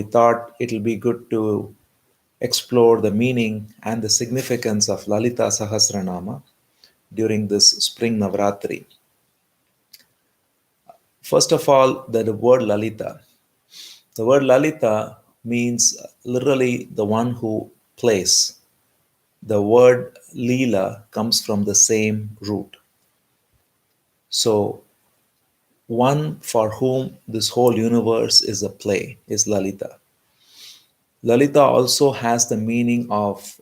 we thought it'll be good to explore the meaning and the significance of Lalita Sahasranama during this Spring Navaratri. First of all, the word Lalita. The word Lalita means literally the one who plays. The word Leela comes from the same root. So, one for whom this whole universe is a play is Lalita. Lalita also has the meaning of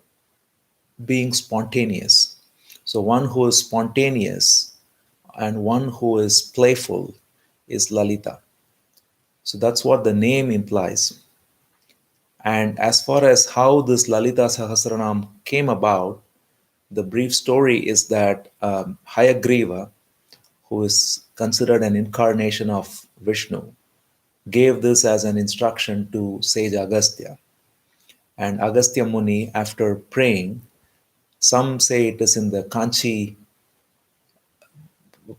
being spontaneous. So, one who is spontaneous and one who is playful is Lalita. So, that's what the name implies. And as far as how this Lalita Sahasranam came about, the brief story is that Hayagriva, who is considered an incarnation of Vishnu, gave this as an instruction to sage Agastya. And Agastya Muni, after praying, some say it is in the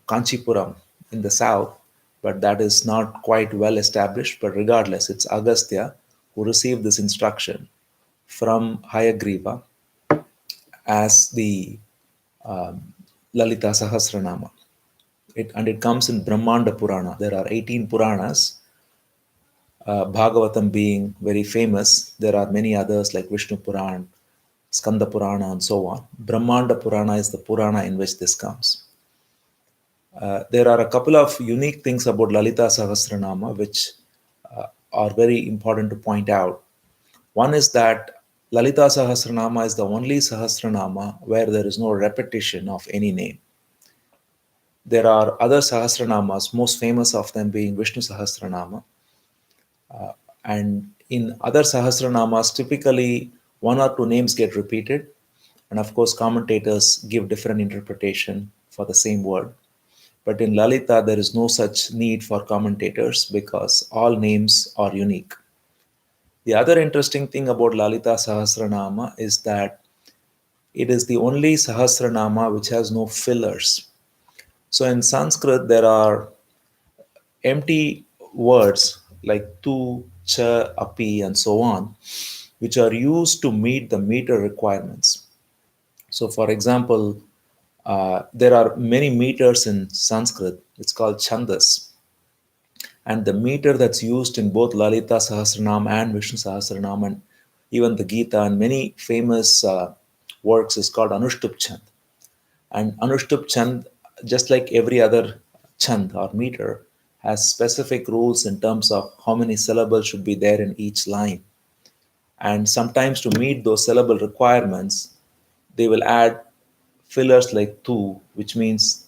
Kanchipuram in the south, but that is not quite well established. But regardless, it's Agastya who received this instruction from Hayagriva as the Lalita Sahasranama. It comes in Brahmanda Purana. There are 18 Puranas, Bhagavatam being very famous. There are many others like Vishnu Purana, Skanda Purana, and so on. Brahmanda Purana is the Purana in which this comes. There are a couple of unique things about Lalita Sahasranama which are very important to point out. One is that Lalita Sahasranama is the only Sahasranama where there is no repetition of any name. There are other Sahasranamas, most famous of them being Vishnu Sahasranama. And in other Sahasranamas, typically one or two names get repeated. And of course, commentators give different interpretation for the same word. But in Lalita, there is no such need for commentators because all names are unique. The other interesting thing about Lalita Sahasranama is that it is the only Sahasranama which has no fillers. So in Sanskrit, there are empty words like tu, cha, api, and so on, which are used to meet the meter requirements. So, for example, there are many meters in Sanskrit. It's called chandas. And the meter that's used in both Lalita Sahasranam and Vishnu Sahasranam and even the Gita and many famous works is called Anushtup Chand. And Anushtup Chand, just like every other chand or meter, has specific rules in terms of how many syllables should be there in each line. And sometimes to meet those syllable requirements, they will add fillers like tu, which means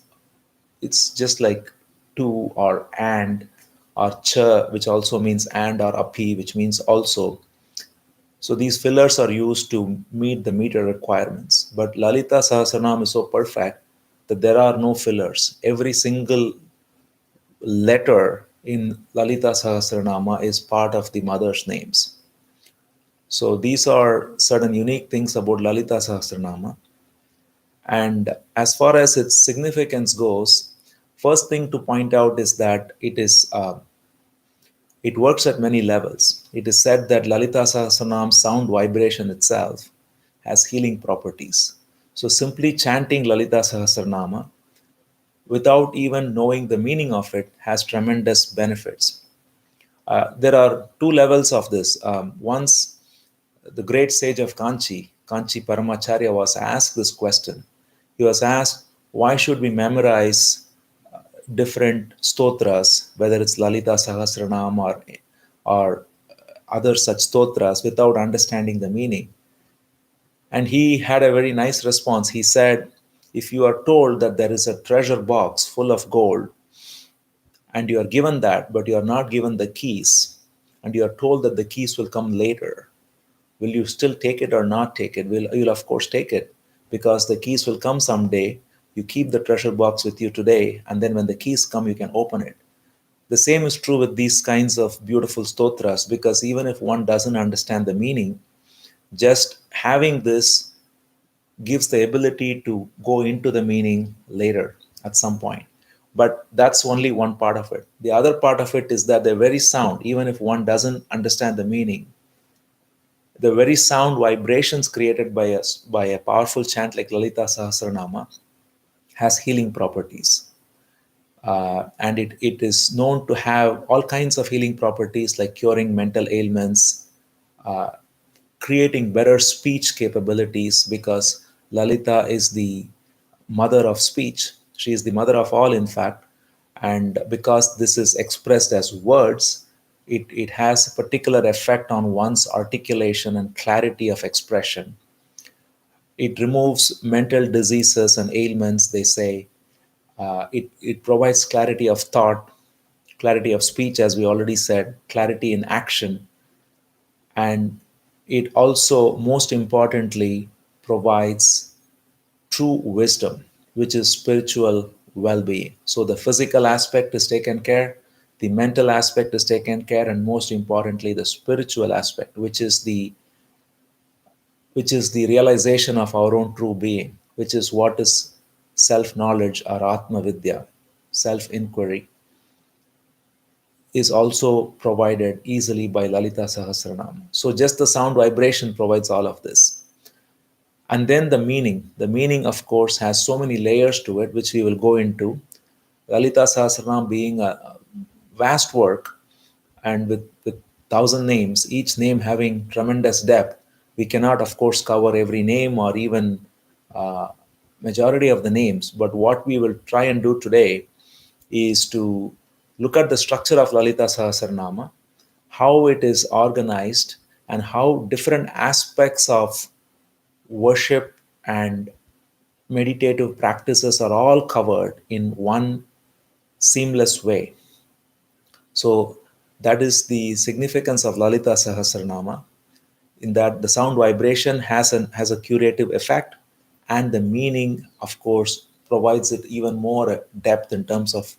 it's just like to or and, or cha, which also means and, or api, which means also. So these fillers are used to meet the meter requirements. But Lalita Sahasranam is so perfect that there are no fillers. Every single letter in Lalita Sahasranama is part of the mother's names. So these are certain unique things about Lalita Sahasranama. And as far as its significance goes, first thing to point out is that it works at many levels. It is said that Lalita Sahasranam's sound vibration itself has healing properties. So simply chanting Lalita Sahasranama without even knowing the meaning of it has tremendous benefits. There are two levels of this. Once the great sage of Kanchi Paramacharya, was asked this question. He was asked, why should we memorize different stotras, whether it's Lalita Sahasranam or other such stotras, without understanding the meaning? And he had a very nice response. He said, if you are told that there is a treasure box full of gold, and you are given that, but you are not given the keys, and you are told that the keys will come later, will you still take it or not take it? You'll of course take it, because the keys will come someday. You keep the treasure box with you today, and then when the keys come, you can open it. The same is true with these kinds of beautiful stotras, because even if one doesn't understand the meaning, just having this gives the ability to go into the meaning later at some point. But that's only one part of it. The other part of it is that the very sound, even if one doesn't understand the meaning, the very sound vibrations created by us by a powerful chant like Lalita Sahasranama has healing properties. And it is known to have all kinds of healing properties like curing mental ailments, creating better speech capabilities, because Lalita is the mother of speech. She is the mother of all, in fact. And because this is expressed as words, it has a particular effect on one's articulation and clarity of expression. It removes mental diseases and ailments, they say. It provides clarity of thought, clarity of speech, as we already said, clarity in action, and it also, most importantly, provides true wisdom, which is spiritual well being. So the physical aspect is taken care, the mental aspect is taken care, and most importantly, the spiritual aspect, which is the realization of our own true being, which is what is self knowledge or Atma Vidya, self inquiry, is also provided easily by Lalita Sahasranama. So just the sound vibration provides all of this. And then the meaning. The meaning, of course, has so many layers to it, which we will go into. Lalita Sahasranam being a vast work, and with thousand names, each name having tremendous depth, we cannot, of course, cover every name or even uh, majority of the names. But what we will try and do today is to look at the structure of Lalita Sahasranama, how it is organized, and how different aspects of worship and meditative practices are all covered in one seamless way. So that is the significance of Lalita Sahasranama, in that the sound vibration has a curative effect, and the meaning, of course, provides it even more depth in terms of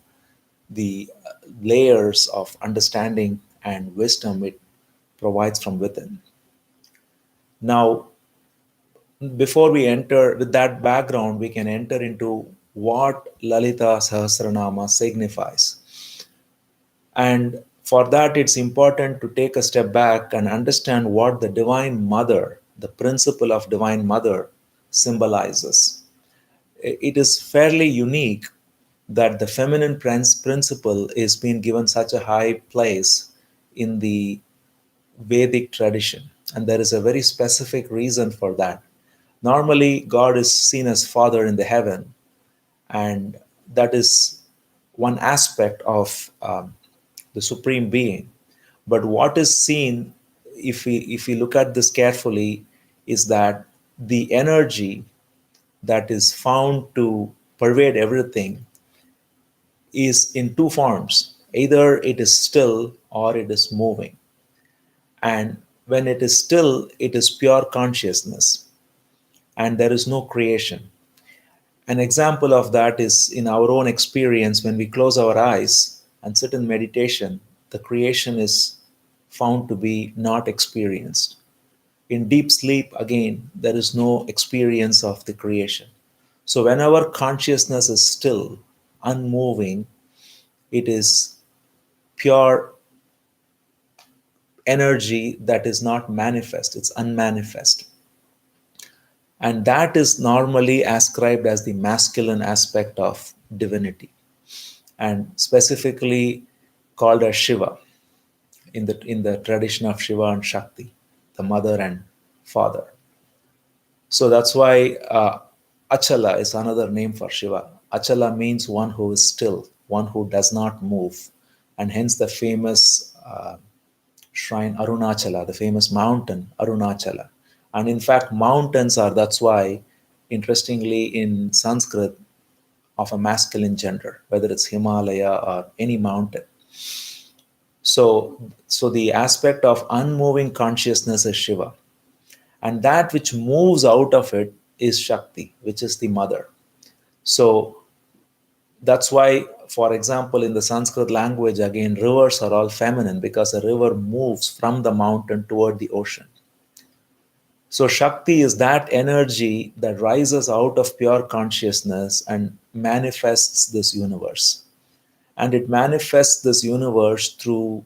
the layers of understanding and wisdom it provides from within. Now, before we enter with that background, we can enter into what Lalita Sahasranama signifies. And for that, it's important to take a step back and understand what the Divine Mother, the principle of Divine Mother, symbolizes. It is fairly unique that the feminine principle is being given such a high place in the Vedic tradition. And there is a very specific reason for that. Normally, God is seen as Father in the heaven, and that is one aspect of the Supreme Being. But what is seen, if we look at this carefully, is that the energy that is found to pervade everything is in two forms. Either it is still or it is moving. And when it is still, it is pure consciousness, and there is no creation. An example of that is in our own experience. When we close our eyes and sit in meditation, the creation is found to be not experienced. In deep sleep, again, there is no experience of the creation. So, whenever consciousness is still, unmoving, it is pure energy that is not manifest, it's unmanifest. And that is normally ascribed as the masculine aspect of divinity, and specifically called as Shiva in the tradition of Shiva and Shakti, the mother and father. So that's why Achala is another name for Shiva. Achala means one who is still, one who does not move, and hence the famous shrine Arunachala, the famous mountain Arunachala. And in fact, mountains are, that's why, interestingly, in Sanskrit, of a masculine gender, whether it's Himalaya or any mountain. So the aspect of unmoving consciousness is Shiva, and that which moves out of it is Shakti, which is the mother. So that's why, for example, in the Sanskrit language, again, rivers are all feminine because a river moves from the mountain toward the ocean. So Shakti is that energy that rises out of pure consciousness and manifests this universe. and it manifests this universe through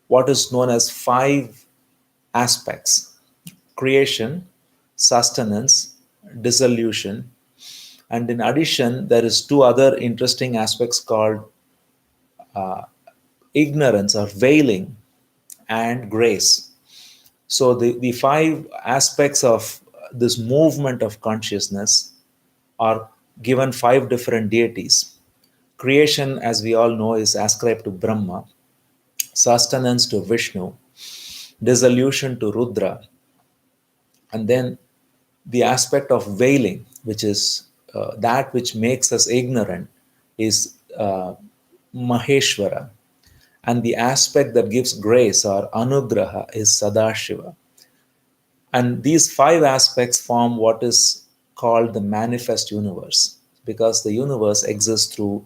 what is known as five aspects: creation, sustenance, dissolution, and in addition, there is two other interesting aspects called ignorance or veiling and grace. So the five aspects of this movement of consciousness are given five different deities. Creation, as we all know, is ascribed to Brahma, sustenance to Vishnu, dissolution to Rudra, and then the aspect of veiling, which is that which makes us ignorant, is Maheshwara, and the aspect that gives grace or Anugraha is Sadashiva. And these five aspects form what is called the manifest universe, because the universe exists through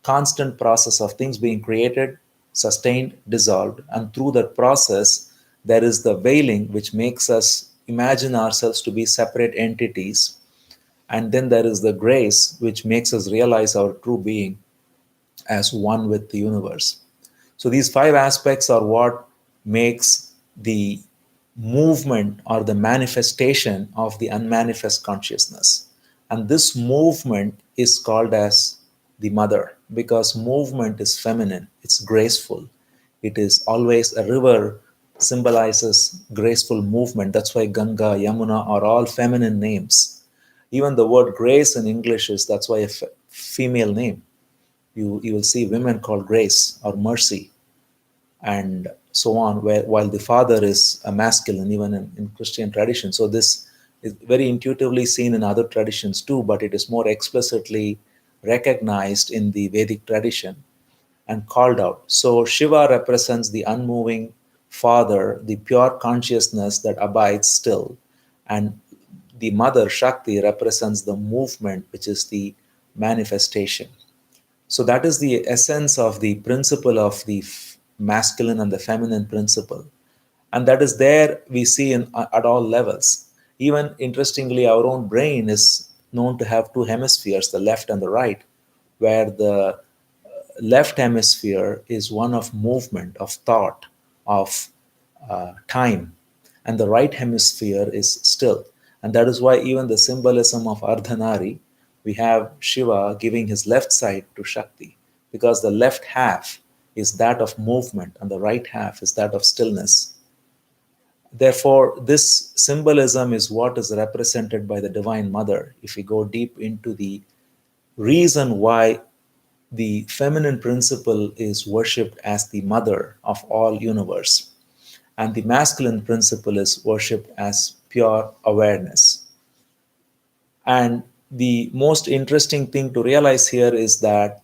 constant process of things being created, sustained, dissolved, and through that process there is the veiling which makes us imagine ourselves to be separate entities, and then there is the grace which makes us realize our true being as one with the universe. So these five aspects are what makes the movement or the manifestation of the unmanifest consciousness. And this movement is called as the mother, because movement is feminine, it's graceful. It is always a river symbolizes graceful movement. That's why Ganga, Yamuna are all feminine names. Even the word grace in English is that's why a female name. You will see women called grace or mercy and so on, where while the father is a masculine, even in Christian tradition. So this is very intuitively seen in other traditions too, but it is more explicitly recognized in the Vedic tradition and called out. So Shiva represents the unmoving father, the pure consciousness that abides still, and the mother Shakti represents the movement, which is the manifestation. So that is the essence of the principle of the masculine and the feminine principle. And that is there we see at all levels. Even interestingly, our own brain is known to have two hemispheres, the left and the right, where the left hemisphere is one of movement, of thought, of time, and the right hemisphere is still. And that is why even the symbolism of Ardhanari, we have Shiva giving his left side to Shakti, because the left half is that of movement and the right half is that of stillness. Therefore, this symbolism is what is represented by the Divine Mother. If we go deep into the reason why the feminine principle is worshipped as the mother of all universe, and the masculine principle is worshipped as pure awareness. And the most interesting thing to realize here is that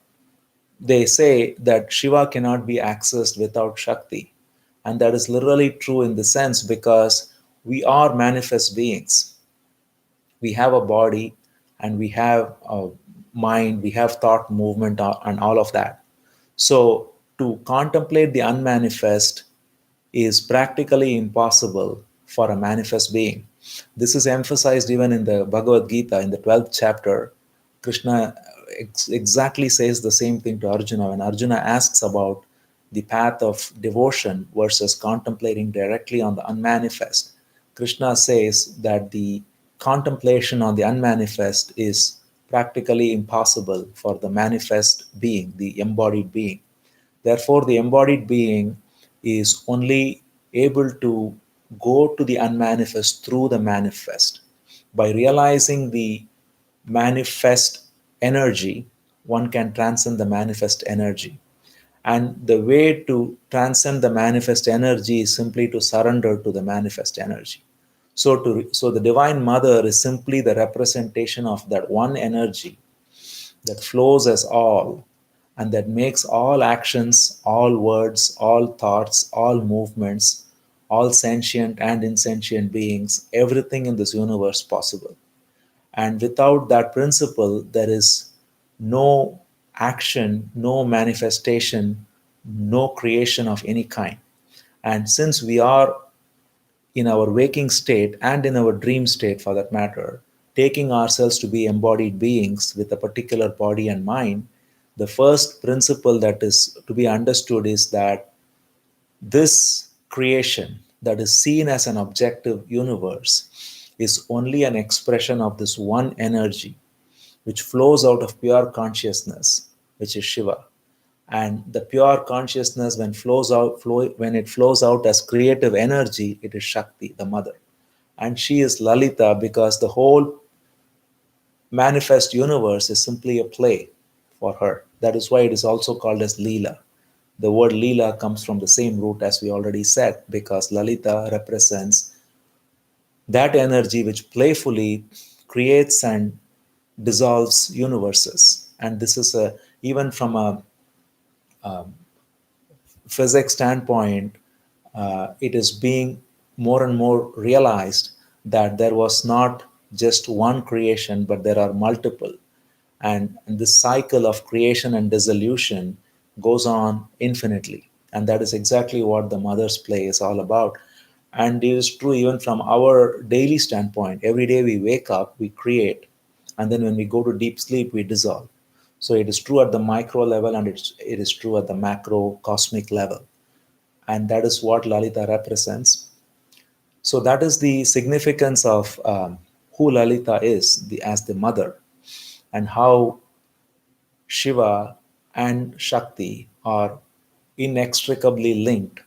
they say that Shiva cannot be accessed without Shakti. And that is literally true in the sense because we are manifest beings. We have a body and we have a mind, we have thought, movement, and all of that. So to contemplate the unmanifest is practically impossible for a manifest being. This is emphasized even in the Bhagavad Gita in the 12th chapter. Krishna exactly says the same thing to Arjuna when Arjuna asks about the path of devotion versus contemplating directly on the unmanifest. Krishna says that the contemplation on the unmanifest is practically impossible for the manifest being, the embodied being. Therefore, the embodied being is only able to go to the unmanifest through the manifest. By realizing the manifest energy, one can transcend the manifest energy. And the way to transcend the manifest energy is simply to surrender to the manifest energy. So the Divine Mother is simply the representation of that one energy that flows as all and that makes all actions, all words, all thoughts, all movements, all sentient and insentient beings, everything in this universe possible. And without that principle, there is no action, no manifestation, no creation of any kind. And since we are in our waking state and in our dream state for that matter, taking ourselves to be embodied beings with a particular body and mind, The first principle that is to be understood is that this creation that is seen as an objective universe is only an expression of this one energy which flows out of pure consciousness, which is Shiva. And the pure consciousness, when it flows out as creative energy, it is Shakti, the mother. And she is Lalita because the whole manifest universe is simply a play for her. That is why it is also called as Leela. The word Leela comes from the same root as we already said, because Lalita represents that energy which playfully creates and dissolves universes. And this is a, even from a physics standpoint, it is being more and more realized that there was not just one creation, but there are multiple. And this cycle of creation and dissolution goes on infinitely. And that is exactly what the mother's play is all about. And it is true even from our daily standpoint. Every day we wake up, we create, and then when we go to deep sleep, we dissolve. So it is true at the micro level, and it is true at the macro cosmic level. And that is what Lalita represents. So that is the significance of who Lalita is as the mother, and how Shiva and Shakti are inextricably linked,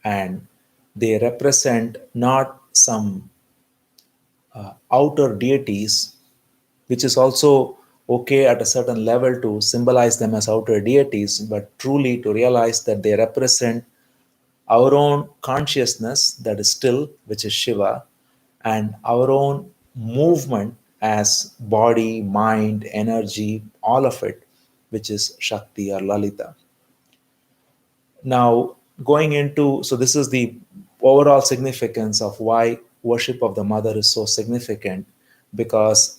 and they represent not some outer deities, which is also okay at a certain level to symbolize them as outer deities, but truly to realize that they represent our own consciousness that is still, which is Shiva, and our own movement as body, mind, energy, all of it, which is Shakti or Lalita. Now, going into, so this is the overall significance of why worship of the mother is so significant, because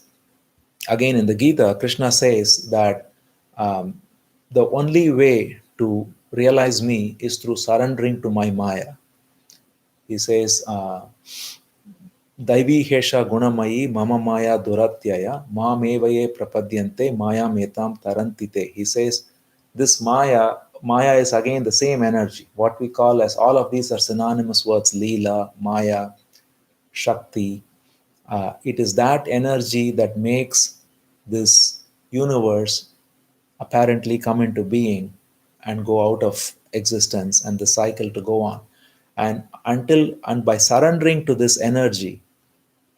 again in the Gita, Krishna says that the only way to realize me is through surrendering to my Maya. He says, Daivi Hesha Gunamayi Mama Maya Duratyaya Mamevaye Prapadyante Maya Metam Tarantite. He says, this Maya is again the same energy. What we call as, all of these are synonymous words: Leela, Maya, Shakti. It is that energy that makes this universe apparently come into being and go out of existence, and the cycle to go on. And by surrendering to this energy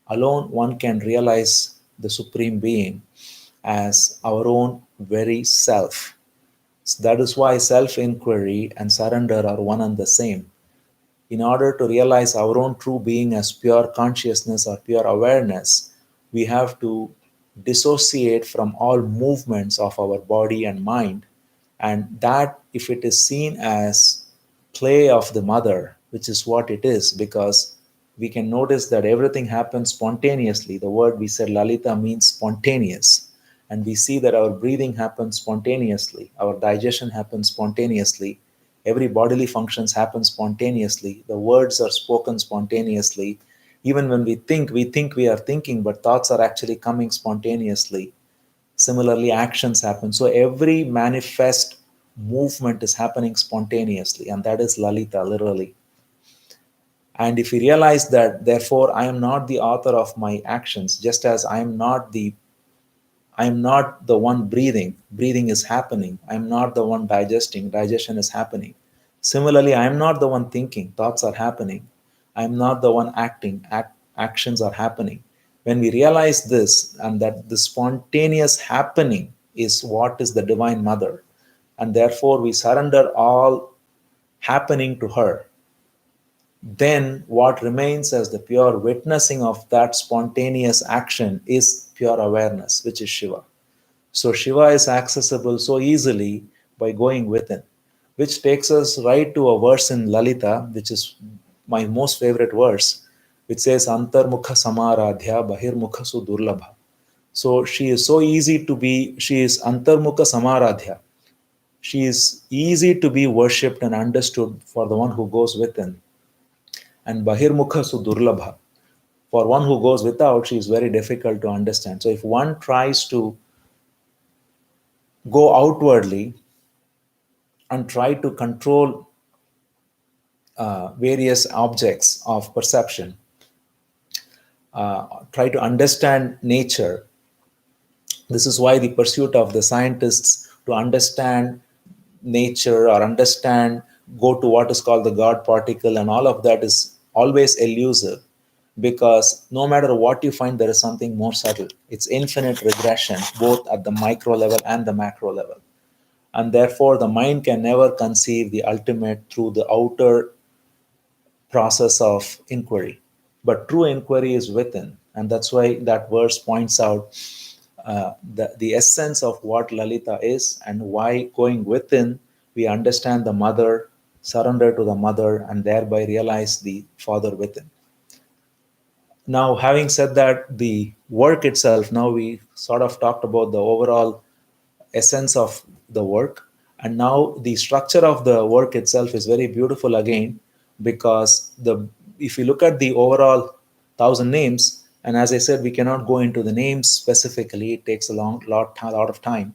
alone, one can realize the Supreme Being as our own very self. So that is why self inquiry and surrender are one and the same. In order to realize our own true being as pure consciousness or pure awareness, we have to dissociate from all movements of our body and mind. And that, if it is seen as play of the mother, which is what it is, because we can notice that everything happens spontaneously. The word we said, Lalita, means spontaneous. And we see that our breathing happens spontaneously, our digestion happens spontaneously, every bodily functions happen spontaneously, the words are spoken spontaneously. Even when we think we are thinking, but thoughts are actually coming spontaneously. Similarly, actions happen. So every manifest movement is happening spontaneously, and that is Lalita, literally. And if we realize that, therefore, I am not the author of my actions, just as I am not the one breathing. Breathing is happening. I am not the one digesting. Digestion is happening. Similarly, I am not the one thinking. Thoughts are happening. I am not the one acting. Actions are happening. When we realize this, and that the spontaneous happening is what is the Divine Mother, and therefore we surrender all happening to her, then what remains as the pure witnessing of that spontaneous action is pure awareness, which is Shiva. So Shiva is accessible so easily by going within, which takes us right to a verse in Lalita, which is my most favorite verse, which says, Antarmukha Samaradhya Bahirmukha Su Durlabha. So she is so easy to be, she is Antarmukha Samaradhya. She is easy to be worshipped and understood for the one who goes within. And Bahirmukha Su Durlabha. For one who goes without, she is very difficult to understand. So if one tries to go outwardly and try to control various objects of perception, try to understand nature. This is why the pursuit of the scientists to understand nature or understand, go to what is called the God particle, and all of that is always elusive, because no matter what you find, there is something more subtle. It's infinite regression, both at the micro level and the macro level. And therefore, the mind can never conceive the ultimate through the outer process of inquiry. But true inquiry is within. And that's why that verse points out the essence of what Lalita is, and why going within, we understand the mother, surrender to the mother, and thereby realize the father within. Now, having said that, the work itself, now we sort of talked about the overall essence of the work, and now the structure of the work itself is very beautiful again, because the if you look at the overall thousand names, and as I said, we cannot go into the names specifically, it takes a lot of time,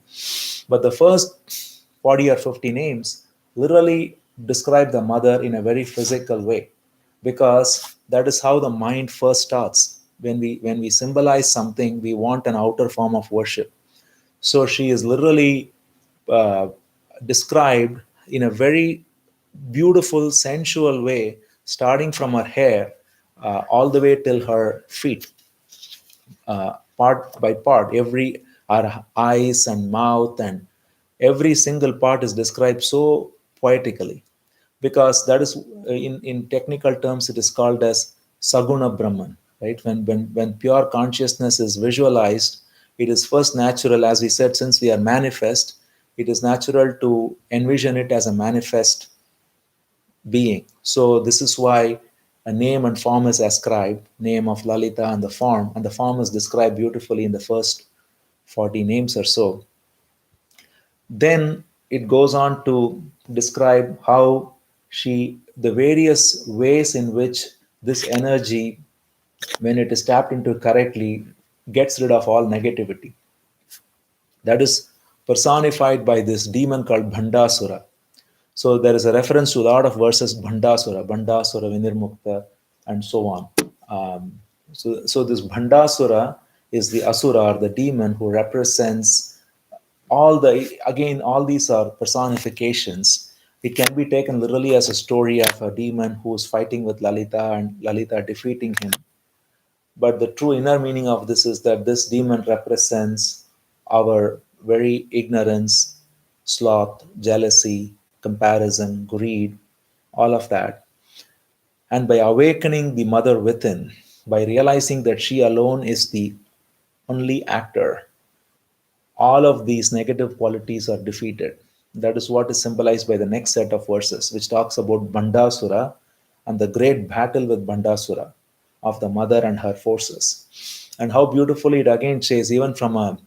but the first 40 or 50 names literally describe the mother in a very physical way, because that is how the mind first starts. When we symbolize something, we want an outer form of worship. So she is literally uh, described in a very beautiful, sensual way, starting from her hair all the way till her feet, part by part. Every our eyes and mouth and every single part is described so poetically, because that is in technical terms it is called as saguna brahman, right? When pure consciousness is visualized, it is first natural, as we said, since we are manifest, it is natural to envision it as a manifest being. So this is why a name and form is ascribed, name of Lalita and the form is described beautifully in the first 40 names or so. Then it goes on to describe how the various ways in which this energy, when it is tapped into correctly, gets rid of all negativity. That is personified by this demon called Bhandasura. So there is a reference to a lot of verses, Bhandasura, Vinirmukta, and so on. So this Bhandasura is the Asura, or the demon, who represents all these are personifications. It can be taken literally as a story of a demon who is fighting with Lalita and Lalita defeating him. But the true inner meaning of this is that this demon represents our very ignorance, sloth, jealousy, comparison, greed, all of that. And by awakening the mother within, by realizing that she alone is the only actor, all of these negative qualities are defeated. That is what is symbolized by the next set of verses, which talks about Bandasura and the great battle with Bandasura of the mother and her forces. And how beautifully it again says, even from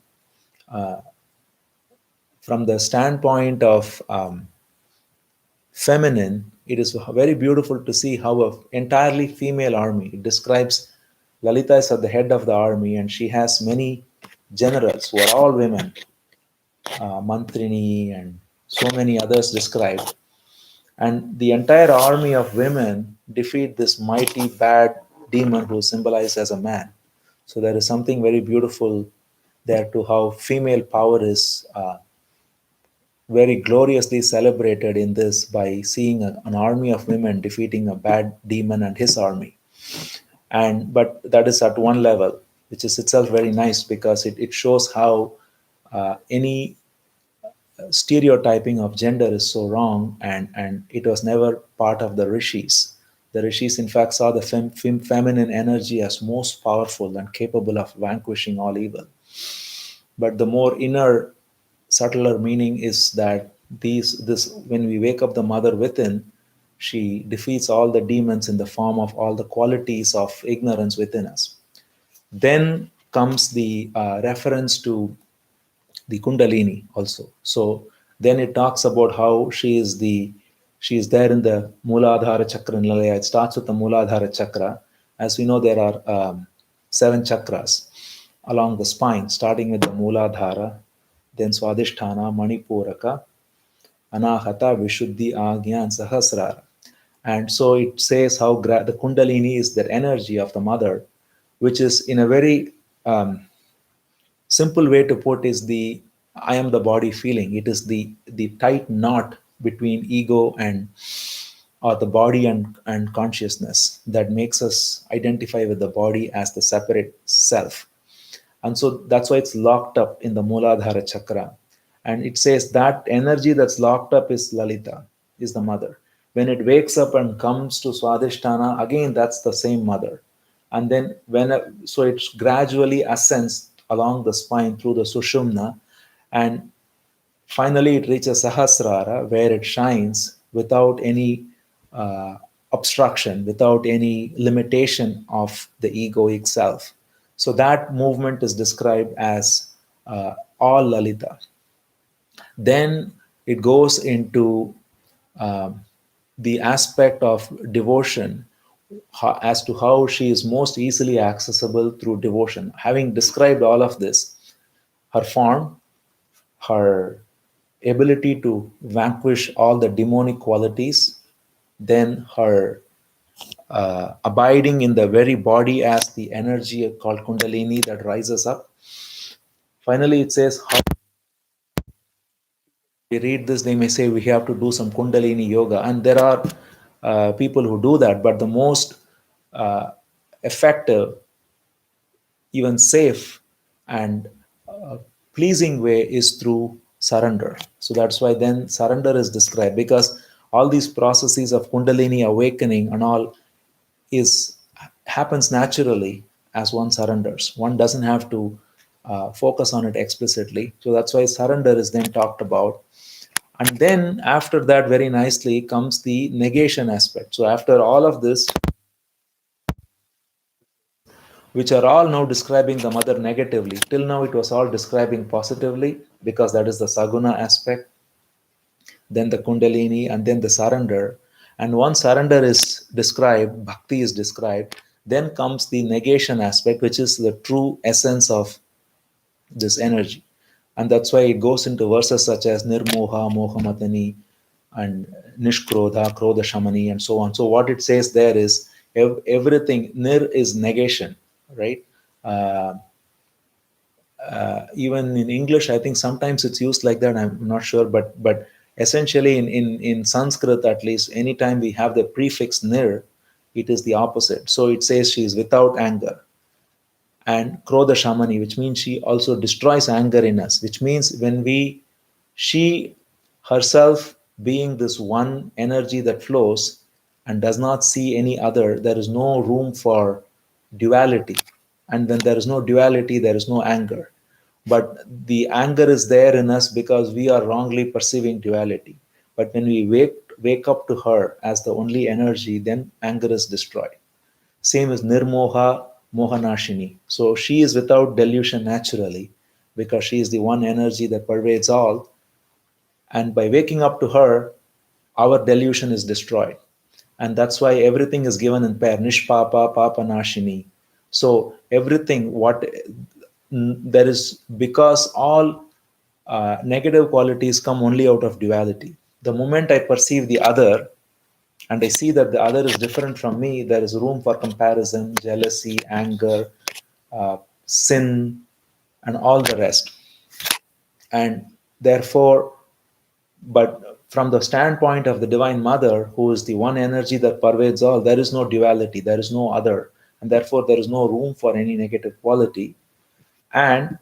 the standpoint of feminine, it is very beautiful to see how an entirely female army. It describes Lalita is at the head of the army, and she has many generals who are all women, Mantrini, and so many others described. And the entire army of women defeat this mighty bad demon who is symbolized as a man. So there is something very beautiful there to how female power is very gloriously celebrated in this, by seeing an army of women defeating a bad demon and his army. And but that is at one level, which is itself very nice, because it shows how any stereotyping of gender is so wrong, and it was never part of the rishis. The rishis, in fact, saw the feminine energy as most powerful and capable of vanquishing all evil. But the more inner, subtler meaning is that this when we wake up the mother within, she defeats all the demons in the form of all the qualities of ignorance within us. Then comes the reference to the Kundalini also. So then it talks about how she is there in the Mooladhara chakra in Lalaya. It starts with the Mooladhara chakra. As we know, there are seven chakras along the spine, starting with the Mooladhara, then Swadhisthana, Manipuraka, Anahata, Vishuddhi, Agnya, and Sahasrara. And so it says how the Kundalini is the energy of the mother, which is in a very simple way to put is the I am the body feeling. It is the tight knot between ego and or the body and consciousness that makes us identify with the body as the separate self. And so that's why it's locked up in the Muladhara chakra. And it says that energy that's locked up is Lalita, is the mother. When it wakes up and comes to Swadhisthana, again, that's the same mother. And then so it gradually ascends along the spine through the Sushumna, and finally it reaches Sahasrara, where it shines without any obstruction, without any limitation of the egoic self. So that movement is described as all Lalita. Then it goes into um, the aspect of devotion, as to how she is most easily accessible through devotion. Having described all of this, her form, her ability to vanquish all the demonic qualities, then her abiding in the very body as the energy called Kundalini that rises up. Finally, it says, how we read this, they may say we have to do some Kundalini yoga, and there are people who do that, but the most effective, even safe, and pleasing way is through surrender. So that's why then surrender is described, because all these processes of Kundalini awakening and all is happens naturally as one surrenders. One doesn't have to focus on it explicitly. So that's why surrender is then talked about. And then after that, very nicely comes the negation aspect. So after all of this, which are all now describing the mother negatively, till now it was all describing positively, because that is the Saguna aspect, then the Kundalini, and then the surrender. And once surrender is described, bhakti is described, then comes the negation aspect, which is the true essence of this energy. And that's why it goes into verses such as Nirmoha, Mohamatani, and Nishkrodha, Krodha Shamani, and so on. So what it says there is everything, Nir is negation, right? Uh, Even in English, I think sometimes it's used like that. I'm not sure, but essentially in Sanskrit, at least, anytime we have the prefix nir, it is the opposite. So it says she is without anger, and krodha shamani, which means she also destroys anger in us. Which means she herself being this one energy that flows and does not see any other, there is no room for duality. And when there is no duality, there is no anger. But the anger is there in us because we are wrongly perceiving duality. But when we wake up to her as the only energy, then anger is destroyed. Same as Nirmoha Mohanashini. So she is without delusion naturally, because she is the one energy that pervades all. And by waking up to her, our delusion is destroyed. And that's why everything is given in pair, Nishpapa, Papa Nashini. So everything, there is, because all negative qualities come only out of duality. The moment I perceive the other, and I see that the other is different from me, there is room for comparison, jealousy, anger, sin, and all the rest. And therefore, but from the standpoint of the Divine Mother, who is the one energy that pervades all, there is no duality, there is no other, and therefore there is no room for any negative quality. And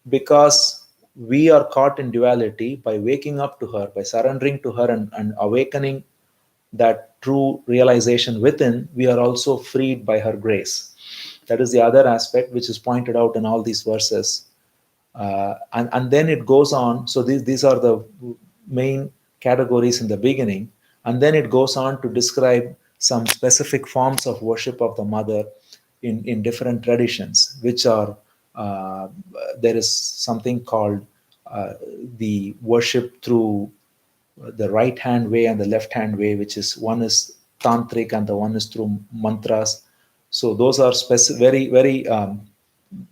because we are caught in duality, by waking up to her, by surrendering to her, and awakening that true realization within, we are also freed by her grace. That is the other aspect which is pointed out in all these verses. And then it goes on. So these are the main categories in the beginning. And then it goes on to describe some specific forms of worship of the mother in different traditions, which are there is something called the worship through the right hand way and the left hand way, which is one is tantric and the one is through mantras. So those are very, very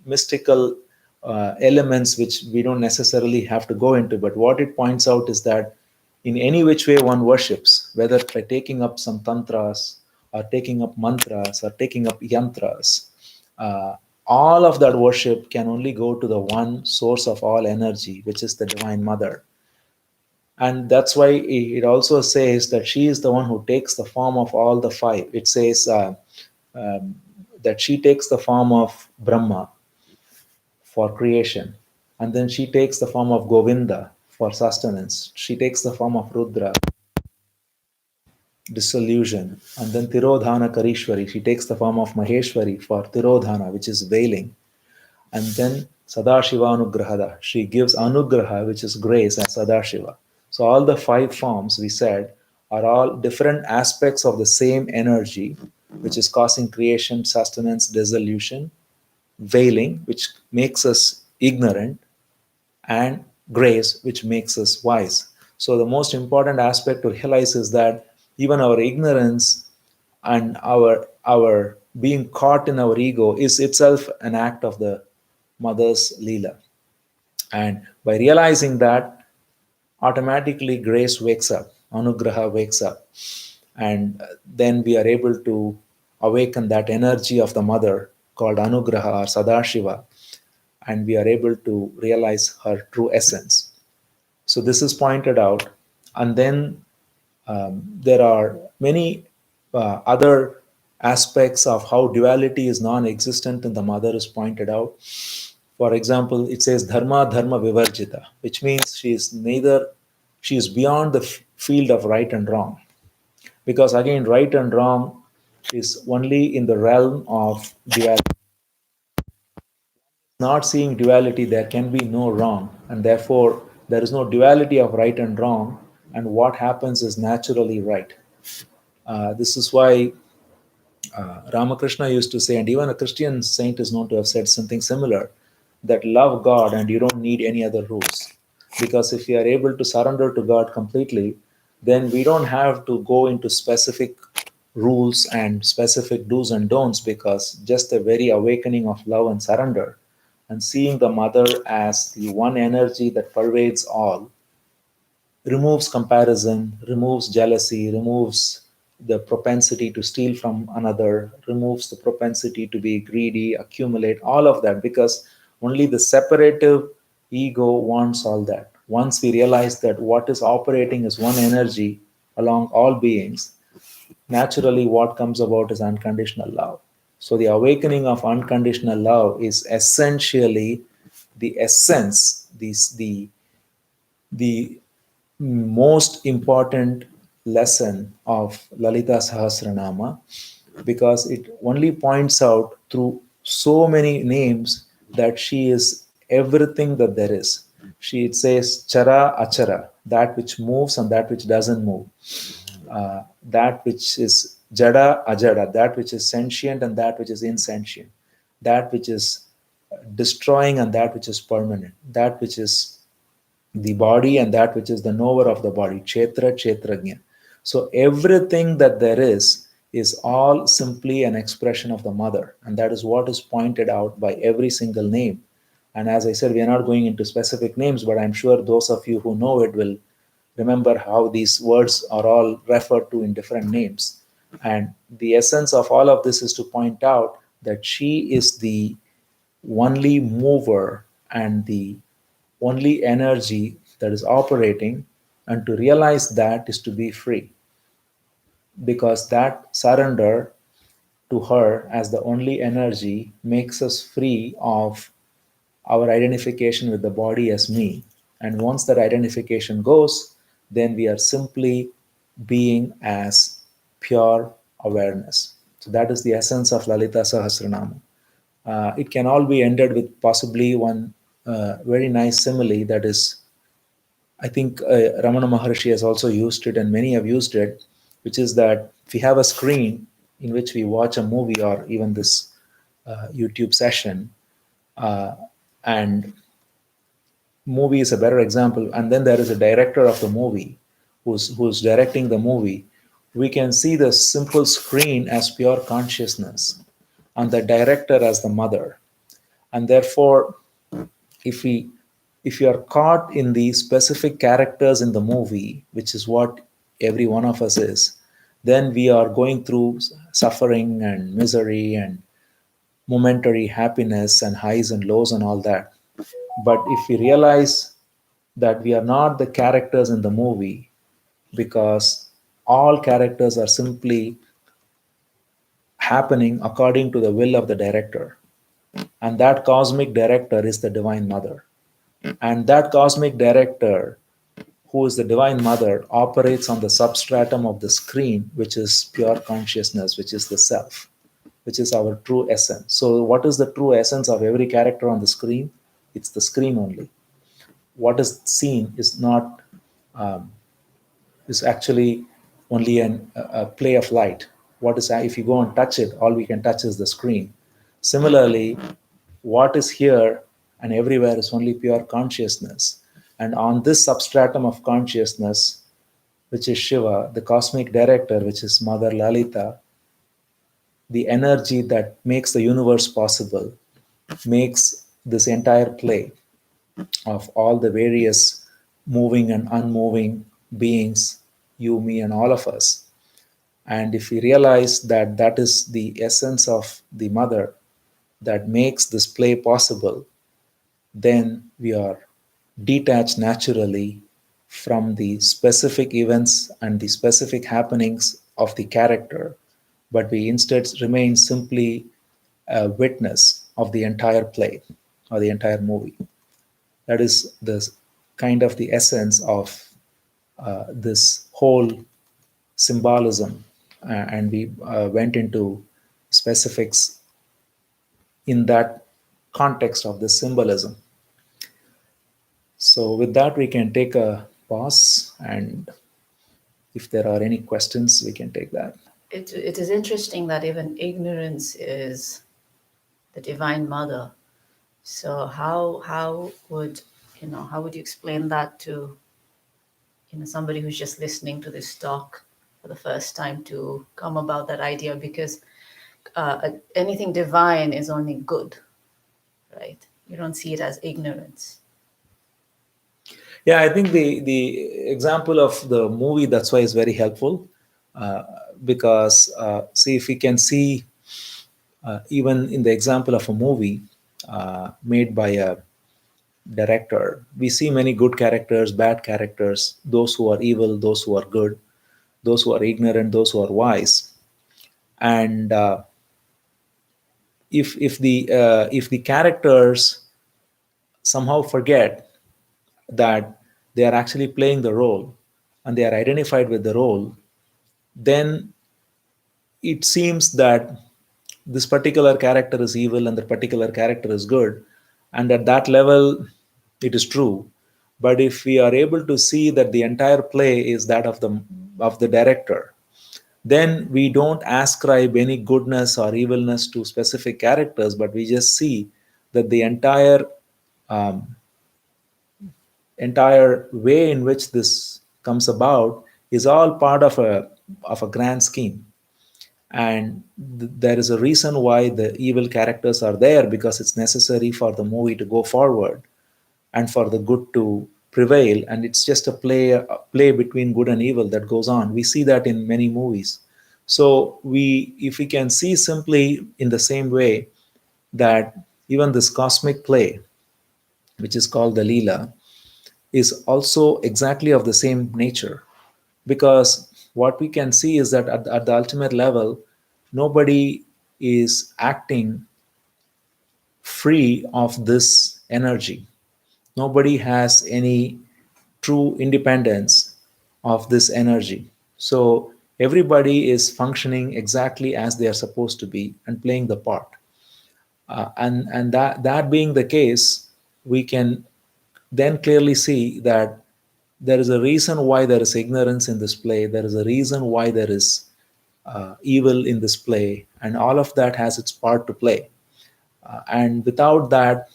mystical elements which we don't necessarily have to go into. But what it points out is that in any which way one worships, whether by taking up some tantras or taking up mantras or taking up yantras, uh, all of that worship can only go to the one source of all energy, which is the Divine Mother. And that's why it also says that she is the one who takes the form of all the five. It says um, that she takes the form of Brahma for creation, and then she takes the form of Govinda for sustenance. She takes the form of Rudra, dissolution, and then Tirodhana Karishwari. She takes the form of Maheshwari for Tirodhana, which is veiling, and then Sadashiva Anugrahada. She gives Anugraha, which is grace, as Sadashiva. So all the five forms we said are all different aspects of the same energy, which is causing creation, sustenance, dissolution, veiling, which makes us ignorant, and grace, which makes us wise. So the most important aspect to realize is that even our ignorance and our being caught in our ego is itself an act of the mother's Leela. And by realizing that, automatically grace wakes up, Anugraha wakes up, and then we are able to awaken that energy of the mother called Anugraha or Sadashiva, and we are able to realize her true essence. So this is pointed out, and then there are many other aspects of how duality is non-existent in the mother is pointed out. For example, it says dharma dharma vivarjita, which means she is beyond the field of right and wrong, because again right and wrong is only in the realm of duality. Not seeing duality, there can be no wrong, and therefore there is no duality of right and wrong, and what happens is naturally right. This is why Ramakrishna used to say, and even a Christian saint is known to have said something similar, that love God and you don't need any other rules. Because if you are able to surrender to God completely, then we don't have to go into specific rules and specific do's and don'ts, because just the very awakening of love and surrender and seeing the mother as the one energy that pervades all removes comparison, removes jealousy, removes the propensity to steal from another, removes the propensity to be greedy, accumulate, all of that, because only the separative ego wants all that. Once we realize that what is operating is one energy along all beings, naturally what comes about is unconditional love. So the awakening of unconditional love is essentially the essence, the most important lesson of Lalita Sahasranama, because it only points out through so many names that she is everything that there is. She it says chara achara, that which moves and that which doesn't move, that which is jada ajada, that which is sentient and that which is insentient, that which is destroying and that which is permanent, that which is the body and that which is the knower of the body, Kshetra, Kshetrajna. So everything that there is all simply an expression of the mother, and that is what is pointed out by every single name. And as I said, we are not going into specific names, but I'm sure those of you who know it will remember how these words are all referred to in different names. And the essence of all of this is to point out that she is the only mover and the only energy that is operating, and to realize that is to be free, because that surrender to her as the only energy makes us free of our identification with the body as me. And once that identification goes, then we are simply being as pure awareness. So that is the essence of Lalita Sahasranama. It can all be ended with possibly one very nice simile, that is, I think Ramana Maharshi has also used it, and many have used it, which is that if we have a screen in which we watch a movie or even this YouTube session, uh, and movie is a better example, and then there is a director of the movie who's directing the movie, we can see the simple screen as pure consciousness and the director as the mother. And therefore, if we if you are caught in the specific characters in the movie, which is what every one of us is, then we are going through suffering and misery and momentary happiness and highs and lows and all that. But if we realize that we are not the characters in the movie, because all characters are simply happening according to the will of the director, and that cosmic director is the Divine Mother. And that cosmic director, who is the Divine Mother, operates on the substratum of the screen, which is pure consciousness, which is the self, which is our true essence. So, what is the true essence of every character on the screen? It's the screen only. What is seen is not, is actually only a play of light. What is, if you go and touch it, all we can touch is the screen. Similarly, what is here and everywhere is only pure consciousness. And on this substratum of consciousness, which is Shiva, the cosmic director, which is Mother Lalita, the energy that makes the universe possible, makes this entire play of all the various moving and unmoving beings, you, me, and all of us. And if we realize that that is the essence of the mother that makes this play possible, then we are detached naturally from the specific events and the specific happenings of the character, but we instead remain simply a witness of the entire play or the entire movie. That is the kind of the essence of this whole symbolism, and we went into specifics in that context of the symbolism. So, with that, we can take a pause, and if there are any questions, we can take that. It is interesting that even ignorance is the Divine Mother. So how would how would you explain that to somebody who's just listening to this talk for the first time, to come about that idea? Because anything divine is only good, right? You don't see it as ignorance. Yeah, I think the example of the movie, that's why is very helpful, uh, because see, if we can see even in the example of a movie made by a director, we see many good characters, bad characters, those who are evil, those who are good, those who are ignorant, those who are wise. And if the characters somehow forget that they are actually playing the role and they are identified with the role, then it seems that this particular character is evil and the particular character is good, and at that level it is true. But if we are able to see that the entire play is that of the director, then we don't ascribe any goodness or evilness to specific characters, but we just see that the um, entire way in which this comes about is all part of a grand scheme. And there is a reason why the evil characters are there, because it's necessary for the movie to go forward and for the good to prevail. And it's just a play between good and evil that goes on. We see that in many movies. So if we can see simply in the same way that even this cosmic play, which is called the Leela, is also exactly of the same nature, because what we can see is that at the ultimate level, nobody is acting free of this energy. Nobody has any true independence of this energy. So everybody is functioning exactly as they are supposed to be and playing the part. And that being the case, we can then clearly see that there is a reason why there is ignorance in this play. There is a reason why there is evil in this play, and all of that has its part to play. And without that,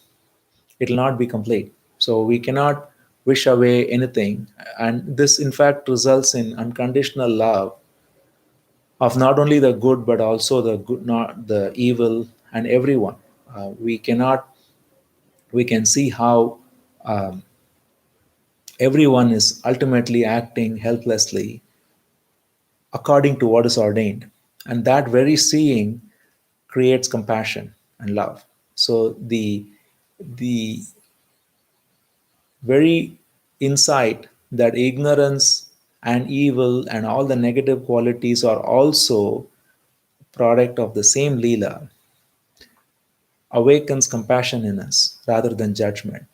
it will not be complete. So we cannot wish away anything, and this, in fact, results in unconditional love of not only the good but also the good, not the evil, and everyone. We cannot we can see how um, everyone is ultimately acting helplessly according to what is ordained. And that very seeing creates compassion and love. So the very insight that ignorance and evil and all the negative qualities are also product of the same Leela awakens compassion in us rather than judgment.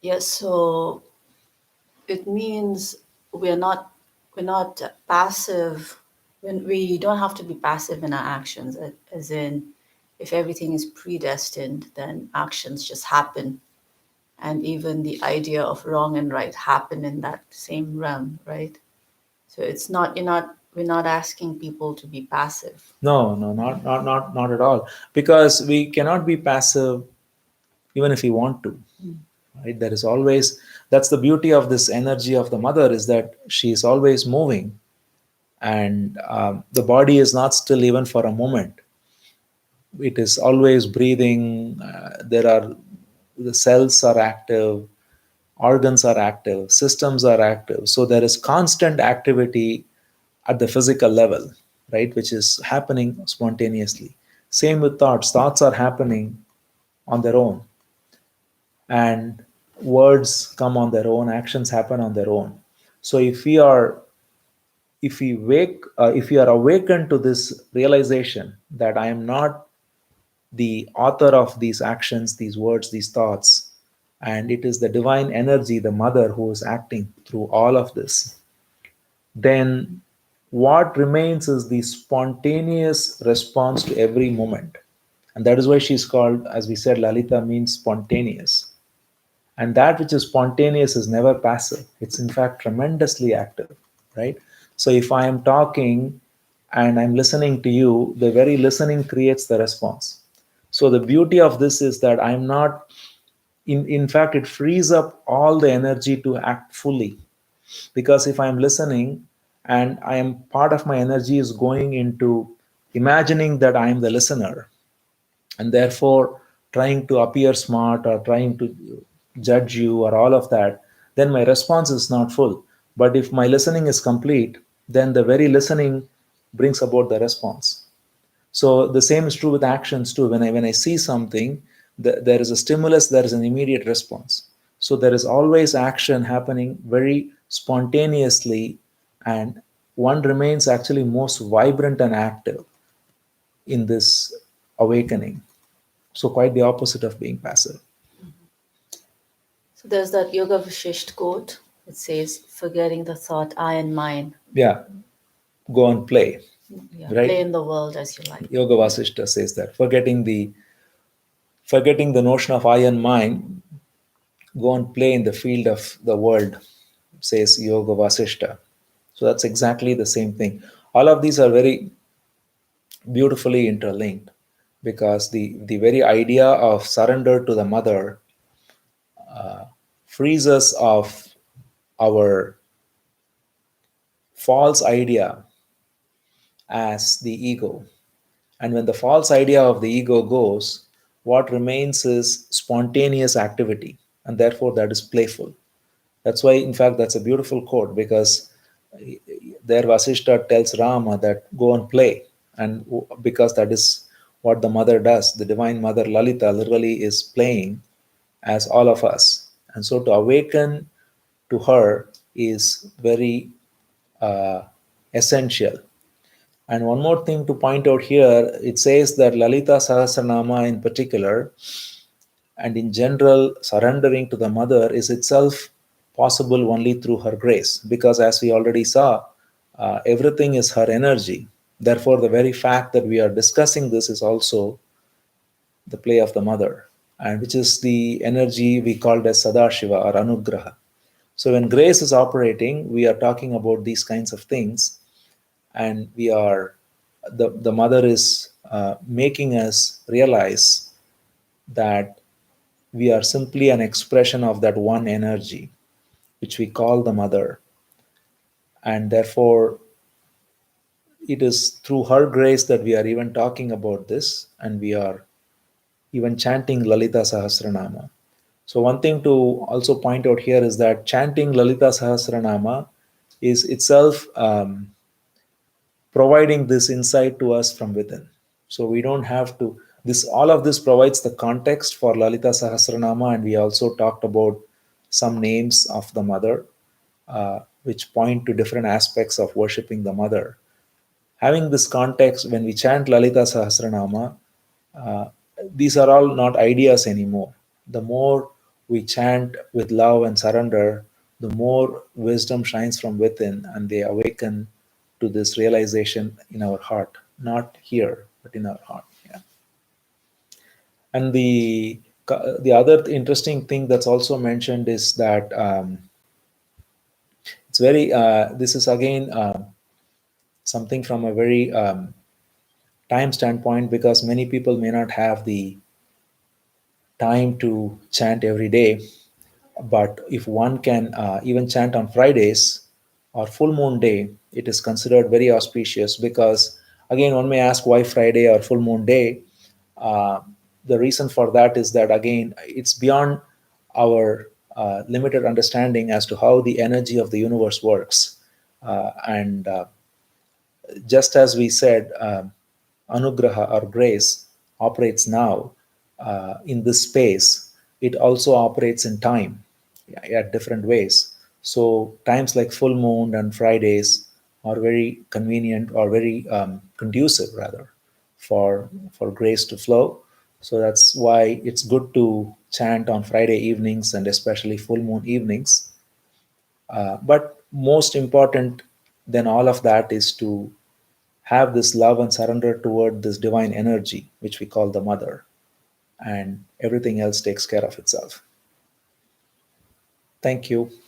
Yes, so it means we're not we're not passive. When we don't have to be passive in our actions, as in, if everything is predestined, then actions just happen, and even the idea of wrong and right happen in that same realm, right? So it's not you're not we're not asking people to be passive. No, no, not at all. Because we cannot be passive even if we want to. Right? There is always, that's the beauty of this energy of the mother, is that she is always moving, and the body is not still even for a moment. It is always breathing. There are, the cells are active, organs are active, systems are active. So there is constant activity at the physical level, right, which is happening spontaneously. Same with thoughts. Thoughts are happening on their own, and words come on their own, actions happen on their own. So if we are awakened to this realization that I am not the author of these actions, these words, these thoughts, and it is the divine energy, the mother, who is acting through all of this, then what remains is the spontaneous response to every moment. And that is why she's called, as we said, Lalita means spontaneous. And that which is spontaneous is never passive, it's in fact tremendously active, right? So if I am talking and I'm listening to you, the very listening creates the response. So the beauty of this is that I'm not, in fact, it frees up all the energy to act fully. Because if I'm listening and I am, part of my energy is going into imagining that I am the listener, and therefore trying to appear smart or trying to judge you or all of that, then my response is not full. But if my listening is complete, then the very listening brings about the response. So the same is true with actions too. When I see something, there is a stimulus, there is an immediate response. So there is always action happening very spontaneously, and one remains actually most vibrant and active in this awakening. So quite the opposite of being passive. So there's that Yoga Vashisht quote. It says, "Forgetting the thought I and mine." Yeah, go and play, Yeah, play right? in the world as you like. Yoga Vasishta says that forgetting the notion of I and mine, go and play in the field of the world, says Yoga Vasishta. So that's exactly the same thing. All of these are very beautifully interlinked, because the very idea of surrender to the mother frees us of our false idea as the ego. And when the false idea of the ego goes, what remains is spontaneous activity, and therefore that is playful. That's why, in fact, that's a beautiful quote, because there Vasishta tells Rama that go and play, and because that is what the mother does. The divine mother Lalita literally is playing as all of us, and so to awaken to her is very uh, essential. And one more thing to point out here, it says that Lalita Sahasranama in particular, and in general, surrendering to the mother is itself possible only through her grace. Because as we already saw, everything is her energy. Therefore, the very fact that we are discussing this is also the play of the mother, and which is the energy we called as Sadashiva or Anugraha. So when grace is operating, we are talking about these kinds of things, and we are, the mother is making us realize that we are simply an expression of that one energy which we call the mother. And therefore, it is through her grace that we are even talking about this, and we are even chanting Lalita Sahasranama. So, one thing to also point out here is that chanting Lalita Sahasranama is itself providing this insight to us from within. So, we don't have to, this all of this provides the context for Lalita Sahasranama, and we also talked about some names of the mother, which point to different aspects of worshipping the mother. Having this context, when we chant Lalita Sahasranama, uh, these are all not ideas anymore. The more we chant with love and surrender, the more wisdom shines from within, and they awaken to this realization in our heart, not here, but in our heart. Yeah. And the other interesting thing that's also mentioned is that it's very. This is again something from a very time standpoint, because many people may not have the time to chant every day. But if one can even chant on Fridays or full moon day, it is considered very auspicious, because again, one may ask why Friday or full moon day. Uh, the reason for that is that again, it's beyond our limited understanding as to how the energy of the universe works. And just as we said, anugraha or grace operates now in this space, it also operates in time, yeah, at different ways. So times like full moon and Fridays are very convenient, or very conducive rather, for grace to flow. So that's why it's good to chant on Friday evenings, and especially full moon evenings. But most important than all of that is to have this love and surrender toward this divine energy, which we call the mother, and everything else takes care of itself. Thank you.